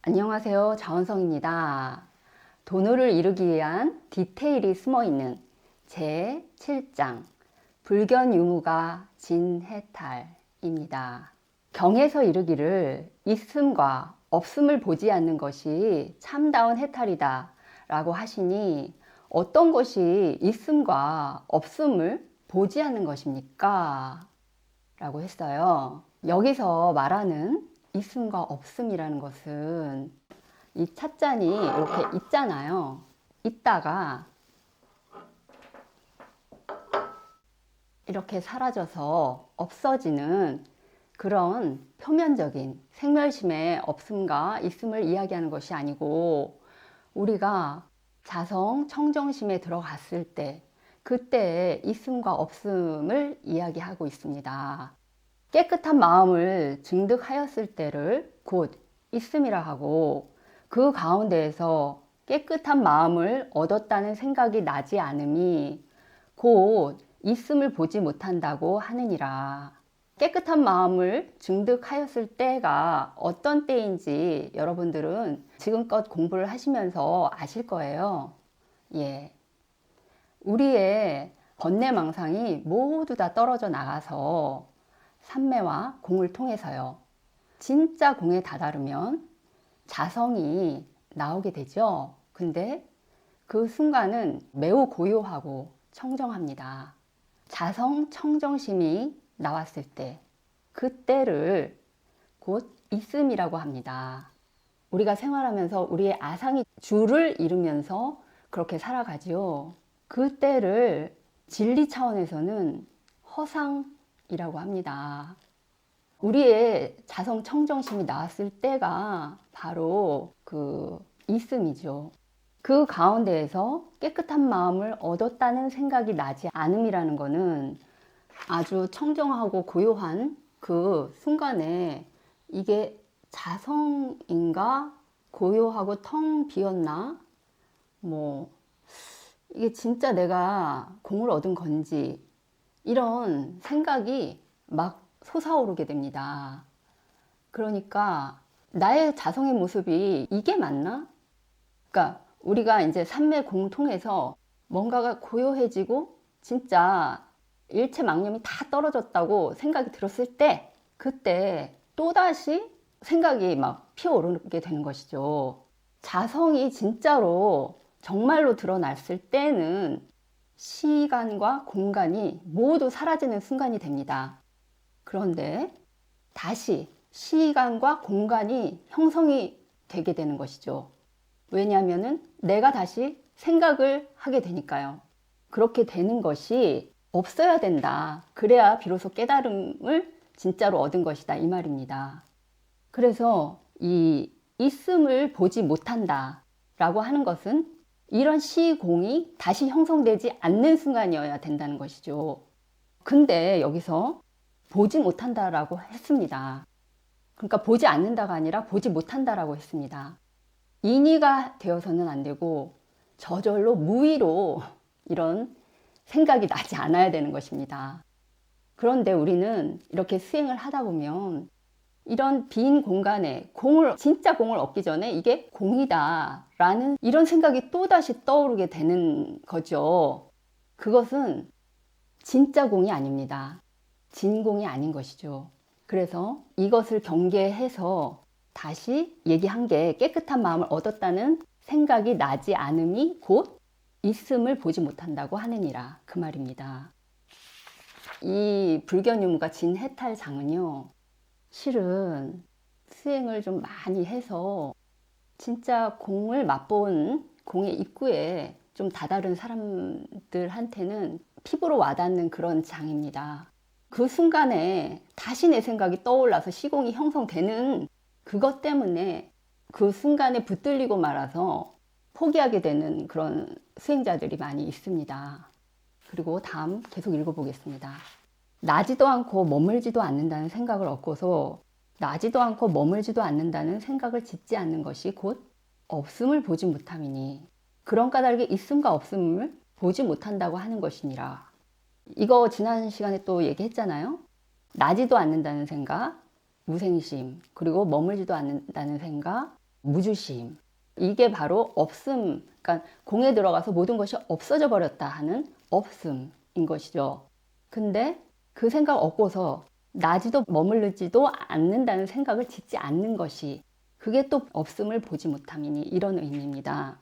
안녕하세요. 자원성입니다. 돈을 이루기 위한 디테일이 숨어있는 제7장 불견유무가 진해탈입니다. 경에서 이르기를 있음과 없음을 보지 않는 것이 참다운 해탈이다 라고 하시니 어떤 것이 있음과 없음을 보지 않는 것입니까? 라고 했어요. 여기서 말하는 있음과 없음이라는 것은 이 찻잔이 이렇게 있잖아요. 있다가 이렇게 사라져서 없어지는 그런 표면적인 생멸심의 없음과 있음을 이야기하는 것이 아니고, 우리가 자성 청정심에 들어갔을 때 그때의 있음과 없음을 이야기하고 있습니다. 깨끗한 마음을 증득하였을 때를 곧 있음이라 하고, 그 가운데에서 깨끗한 마음을 얻었다는 생각이 나지 않음이 곧 있음을 보지 못한다고 하느니라. 깨끗한 마음을 증득하였을 때가 어떤 때인지 여러분들은 지금껏 공부를 하시면서 아실 거예요. 우리의 번뇌망상이 모두 다 떨어져 나가서 삼매와 공을 통해서요, 진짜 공에 다다르면 자성이 나오게 되죠. 근데 그 순간은 매우 고요하고 청정합니다. 자성 청정심이 나왔을 때, 그때를 곧 있음이라고 합니다. 우리가 생활하면서 우리의 아상이 주를 이루면서 그렇게 살아가지요. 그때를 진리 차원에서는 허상이라고 합니다. 우리의 자성 청정심이 나왔을 때가 바로 그 있음이죠. 그 가운데에서 깨끗한 마음을 얻었다는 생각이 나지 않음이라는 것은 아주 청정하고 고요한 그 순간에 이게 자성인가 고요하고 텅 비었나, 이게 진짜 내가 공을 얻은 건지, 이런 생각이 막 솟아오르게 됩니다. 그러니까 나의 자성의 모습이 이게 맞나? 그러니까 우리가 이제 삼매공 통해서 뭔가가 고요해지고 진짜 일체 망념이 다 떨어졌다고 생각이 들었을 때, 그때 또다시 생각이 막 피어오르게 되는 것이죠. 자성이 진짜로 정말로 드러났을 때는 시간과 공간이 모두 사라지는 순간이 됩니다. 그런데 다시 시간과 공간이 형성이 되게 되는 것이죠. 왜냐하면 내가 다시 생각을 하게 되니까요. 그렇게 되는 것이 없어야 된다. 그래야 비로소 깨달음을 진짜로 얻은 것이다, 이 말입니다. 그래서 이 있음을 보지 못한다 라고 하는 것은 이런 시공이 다시 형성되지 않는 순간이어야 된다는 것이죠. 근데 여기서 보지 못한다라고 했습니다. 그러니까 보지 않는다가 아니라 보지 못한다라고 했습니다. 인의가 되어서는 안 되고 저절로 무의로 이런 생각이 나지 않아야 되는 것입니다. 그런데 우리는 이렇게 수행을 하다 보면 이런 빈 공간에 진짜 공을 얻기 전에 이게 공이다 라는 이런 생각이 또다시 떠오르게 되는 거죠. 그것은 진짜 공이 아닙니다. 진공이 아닌 것이죠. 그래서 이것을 경계해서 다시 얘기한 게, 깨끗한 마음을 얻었다는 생각이 나지 않음이 곧 있음을 보지 못한다고 하느니라, 그 말입니다. 이 불견유무가 진해탈장은요, 실은 수행을 좀 많이 해서 진짜 공을 맛본 공의 입구에 좀 다다른 사람들한테는 피부로 와닿는 그런 장입니다. 그 순간에 다시 내 생각이 떠올라서 시공이 형성되는 그것 때문에 그 순간에 붙들리고 말아서 포기하게 되는 그런 수행자들이 많이 있습니다. 그리고 다음 계속 읽어보겠습니다. 나지도 않고 머물지도 않는다는 생각을 얻고서 나지도 않고 머물지도 않는다는 생각을 짓지 않는 것이 곧 없음을 보지 못함이니, 그런 까닭에 있음과 없음을 보지 못한다고 하는 것이니라. 이거 지난 시간에 또 얘기했잖아요. 나지도 않는다는 생각, 무생심, 그리고 머물지도 않는다는 생각, 무주심. 이게 바로 없음, 그러니까 공에 들어가서 모든 것이 없어져 버렸다 하는 없음인 것이죠. 근데 그 생각 없고서 나지도 머무르지도 않는다는 생각을 짓지 않는 것이, 그게 또 없음을 보지 못함이니, 이런 의미입니다.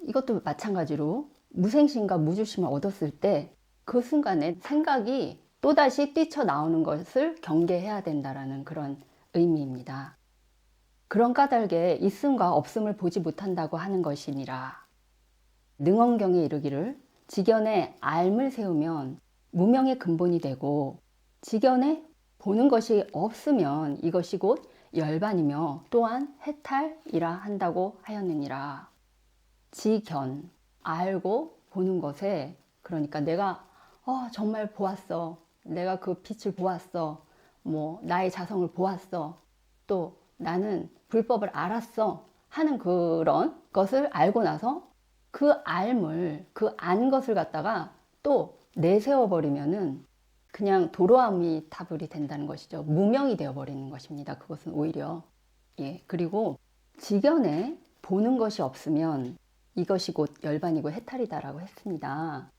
이것도 마찬가지로 무생심과 무주심을 얻었을 때 그 순간에 생각이 또다시 뛰쳐나오는 것을 경계해야 된다라는 그런 의미입니다. 그런 까닭에 있음과 없음을 보지 못한다고 하는 것이니라. 능언경에 이르기를 직연에 알을 세우면 무명의 근본이 되고 직연에 보는 것이 없으면 이것이 곧 열반이며 또한 해탈이라 한다고 하였느니라. 직연, 알고 보는 것에, 그러니까 내가 정말 보았어. 내가 그 빛을 보았어. 나의 자성을 보았어. 또 나는 불법을 알았어. 하는 그런 것을 알고 나서 그 알물, 그 안 것을 갖다가 또 내세워 버리면은 그냥 도로아미 타불이 된다는 것이죠. 무명이 되어버리는 것입니다. 그것은 오히려. 그리고 직연에 보는 것이 없으면 이것이 곧 열반이고 해탈이다라고 했습니다.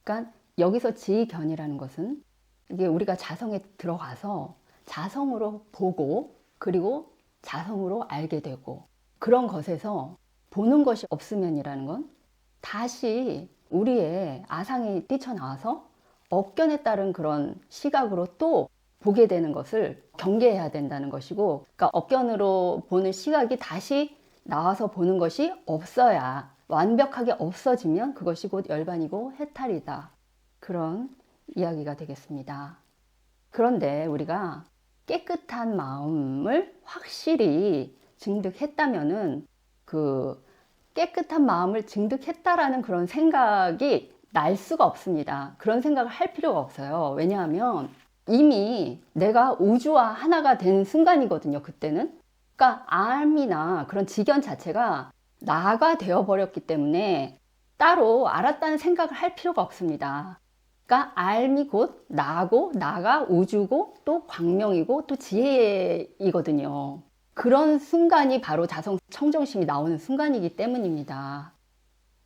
그러니까 여기서 직연이라는 것은 이게 우리가 자성에 들어가서 자성으로 보고 그리고 자성으로 알게 되고, 그런 것에서 보는 것이 없으면이라는 건 다시 우리의 아상이 뛰쳐나와서 업견에 따른 그런 시각으로 또 보게 되는 것을 경계해야 된다는 것이고, 그러니까 업견으로 보는 시각이 다시 나와서 보는 것이 없어야, 완벽하게 없어지면 그것이 곧 열반이고 해탈이다. 그런 이야기가 되겠습니다. 그런데 우리가 깨끗한 마음을 확실히 증득했다면은 그 깨끗한 마음을 증득했다라는 그런 생각이 날 수가 없습니다. 그런 생각을 할 필요가 없어요. 왜냐하면 이미 내가 우주와 하나가 된 순간이거든요. 그때는. 그러니까 암이나 그런 직견 자체가 나가 되어버렸기 때문에 따로 알았다는 생각을 할 필요가 없습니다. 그러니까 알미 곧 나고, 나가 우주고 또 광명이고 또 지혜이거든요. 그런 순간이 바로 자성 청정심이 나오는 순간이기 때문입니다.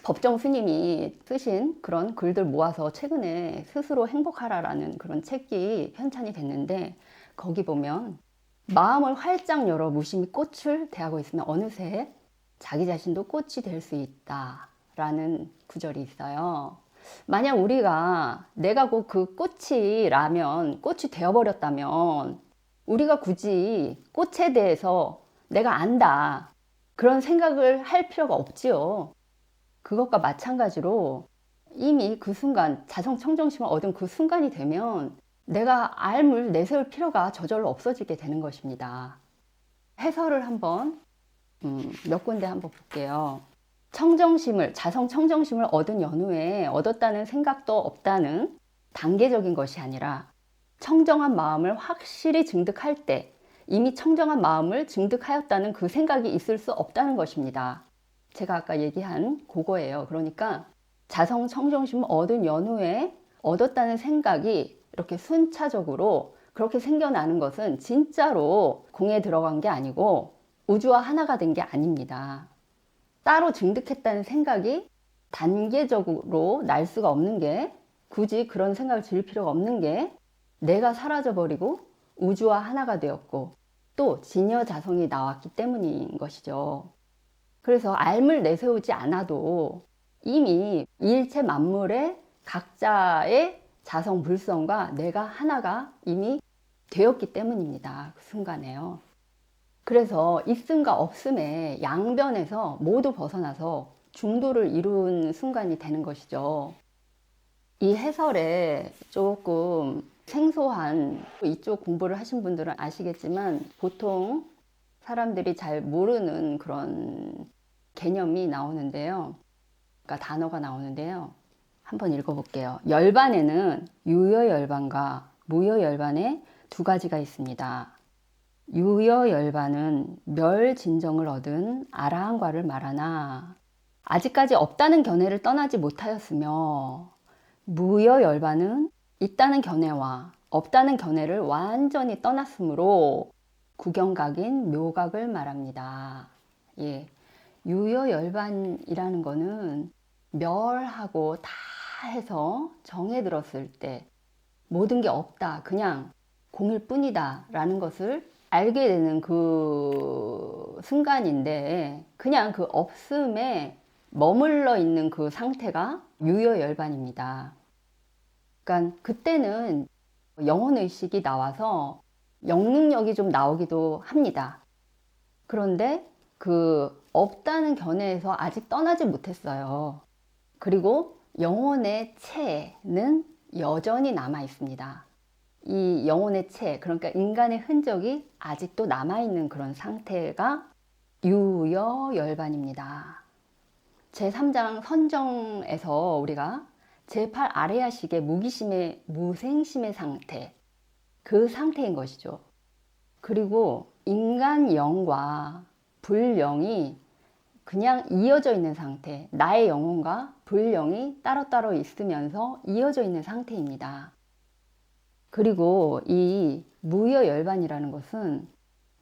법정 스님이 쓰신 그런 글들 모아서 최근에 스스로 행복하라라는 그런 책이 편찬이 됐는데, 거기 보면 마음을 활짝 열어 무심히 꽃을 대하고 있으면 어느새 자기 자신도 꽃이 될 수 있다라는 구절이 있어요. 만약 우리가 내가 곧 그 꽃이라면, 꽃이 되어버렸다면 우리가 굳이 꽃에 대해서 내가 안다 그런 생각을 할 필요가 없지요. 그것과 마찬가지로 이미 그 순간 자성 청정심을 얻은 그 순간이 되면 내가 알물 내세울 필요가 저절로 없어지게 되는 것입니다. 해설을 한번 몇 군데 한번 볼게요. 청정심을, 자성 청정심을 얻은 연후에 얻었다는 생각도 없다는 단계적인 것이 아니라 청정한 마음을 확실히 증득할 때 이미 청정한 마음을 증득하였다는 그 생각이 있을 수 없다는 것입니다. 제가 아까 얘기한 그거예요. 그러니까 자성 청정심을 얻은 연후에 얻었다는 생각이 이렇게 순차적으로 그렇게 생겨나는 것은 진짜로 공에 들어간 게 아니고 우주와 하나가 된 게 아닙니다. 따로 증득했다는 생각이 단계적으로 날 수가 없는 게, 굳이 그런 생각을 들 필요가 없는 게 내가 사라져버리고 우주와 하나가 되었고 또 진여자성이 나왔기 때문인 것이죠. 그래서 알을 내세우지 않아도 이미 일체 만물의 각자의 자성 불성과 내가 하나가 이미 되었기 때문입니다. 그 순간에요. 그래서 있음과 없음의 양변에서 모두 벗어나서 중도를 이룬 순간이 되는 것이죠. 이 해설에 조금 생소한, 이쪽 공부를 하신 분들은 아시겠지만 보통 사람들이 잘 모르는 그런 개념이 나오는데요. 그러니까 단어가 나오는데요. 한번 읽어볼게요. 열반에는 유여열반과 무여열반의 두 가지가 있습니다. 유여열반은 멸진정을 얻은 아라한과를 말하나 아직까지 없다는 견해를 떠나지 못하였으며, 무여열반은 있다는 견해와 없다는 견해를 완전히 떠났으므로 구경각인 묘각을 말합니다. 예. 유효열반이라는 거는 멸하고 다 해서 정에 들었을 때 모든 게 없다, 그냥 공일 뿐이다 라는 것을 알게 되는 그 순간인데, 그냥 그 없음에 머물러 있는 그 상태가 유효열반입니다. 그러니까 그때는 영혼의식이 나와서 영능력이 좀 나오기도 합니다. 그런데 그 없다는 견해에서 아직 떠나지 못했어요. 그리고 영혼의 체는 여전히 남아 있습니다. 이 영혼의 체, 그러니까 인간의 흔적이 아직도 남아있는 그런 상태가 유여열반입니다. 제3장 선정에서 우리가 제8 아레아식의 무기심의 무생심의 상태, 그 상태인 것이죠. 그리고 인간 영과 불영이 그냥 이어져 있는 상태, 나의 영혼과 불영이 따로따로 있으면서 이어져 있는 상태입니다. 그리고 이 무여열반이라는 것은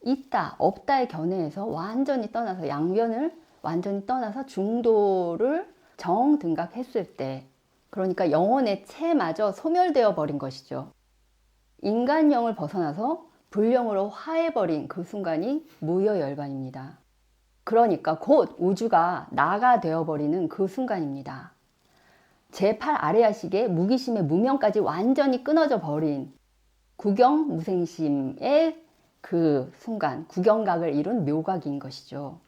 있다, 없다의 견해에서 완전히 떠나서, 양변을 완전히 떠나서 중도를 정등각했을 때, 그러니까 영혼의 체마저 소멸되어 버린 것이죠. 인간영을 벗어나서 불영으로 화해버린 그 순간이 무여열반입니다. 그러니까 곧 우주가 나가 되어버리는 그 순간입니다. 제8 아레아식의 무기심의 무명까지 완전히 끊어져 버린 구경무생심의 그 순간, 구경각을 이룬 묘각인 것이죠.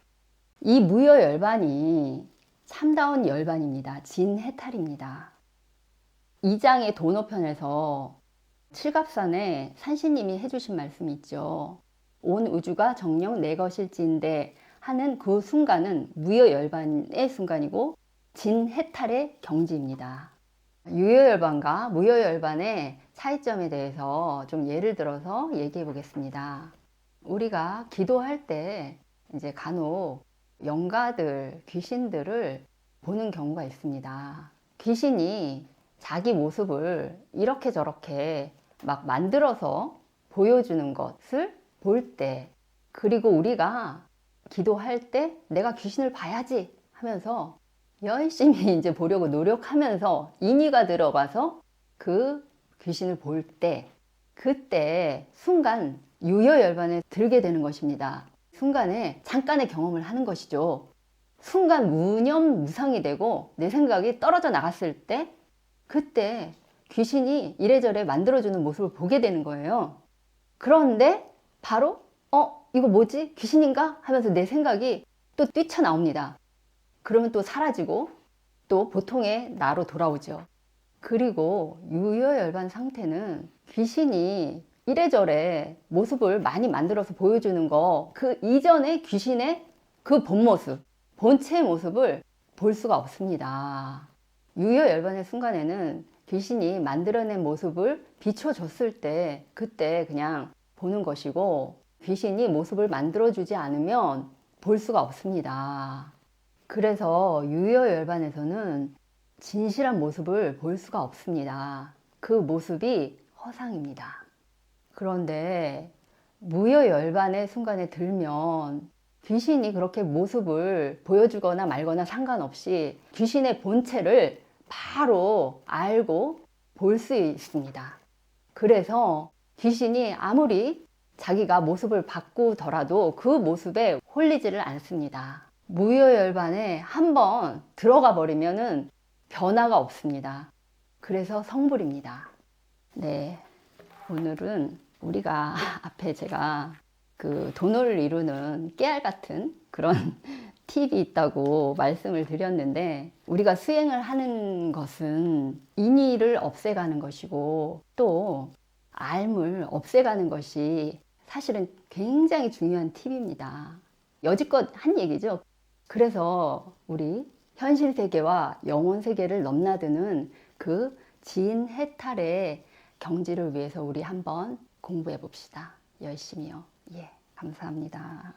이 무여열반이 참다운 열반입니다. 진해탈입니다. 2장의 도노편에서 칠갑산에 산신님이 해주신 말씀이 있죠. 온 우주가 정녕 내 것일진데 하는 그 순간은 무여열반의 순간이고 진해탈의 경지입니다. 유여열반과 무여열반의 차이점에 대해서 좀 예를 들어서 얘기해 보겠습니다. 우리가 기도할 때 이제 간혹 영가들, 귀신들을 보는 경우가 있습니다. 귀신이 자기 모습을 이렇게 저렇게 막 만들어서 보여주는 것을 볼 때, 그리고 우리가 기도할 때 내가 귀신을 봐야지 하면서 열심히 이제 보려고 노력하면서 인의가 들어가서 그 귀신을 볼 때, 그때 순간 유여열반에 들게 되는 것입니다. 순간에 잠깐의 경험을 하는 것이죠. 순간 무념무상이 되고 내 생각이 떨어져 나갔을 때, 그때 귀신이 이래저래 만들어주는 모습을 보게 되는 거예요. 그런데 바로 이거 뭐지? 귀신인가? 하면서 내 생각이 또 뛰쳐나옵니다. 그러면 또 사라지고 또 보통의 나로 돌아오죠. 그리고 유여열반 상태는 귀신이 이래저래 모습을 많이 만들어서 보여주는 거, 그 이전의 귀신의 그 본 모습, 본체의 모습을 볼 수가 없습니다. 유여열반의 순간에는 귀신이 만들어낸 모습을 비춰줬을 때 그때 그냥 보는 것이고, 귀신이 모습을 만들어주지 않으면 볼 수가 없습니다. 그래서 유여열반에서는 진실한 모습을 볼 수가 없습니다. 그 모습이 허상입니다. 그런데 무여열반의 순간에 들면 귀신이 그렇게 모습을 보여주거나 말거나 상관없이 귀신의 본체를 바로 알고 볼 수 있습니다. 그래서 귀신이 아무리 자기가 모습을 바꾸더라도 그 모습에 홀리지를 않습니다. 무여열반에 한번 들어가 버리면은 변화가 없습니다. 그래서 성불입니다. 네, 오늘은 우리가 앞에 제가 그 도노를 이루는 깨알 같은 그런 팁이 있다고 말씀을 드렸는데, 우리가 수행을 하는 것은 인의를 없애가는 것이고 또 앓을 없애가는 것이 사실은 굉장히 중요한 팁입니다. 여지껏 한 얘기죠. 그래서 우리 현실 세계와 영혼 세계를 넘나드는 그 진해탈의 경지를 위해서 우리 한번 공부해 봅시다. 열심히요. 예, 감사합니다.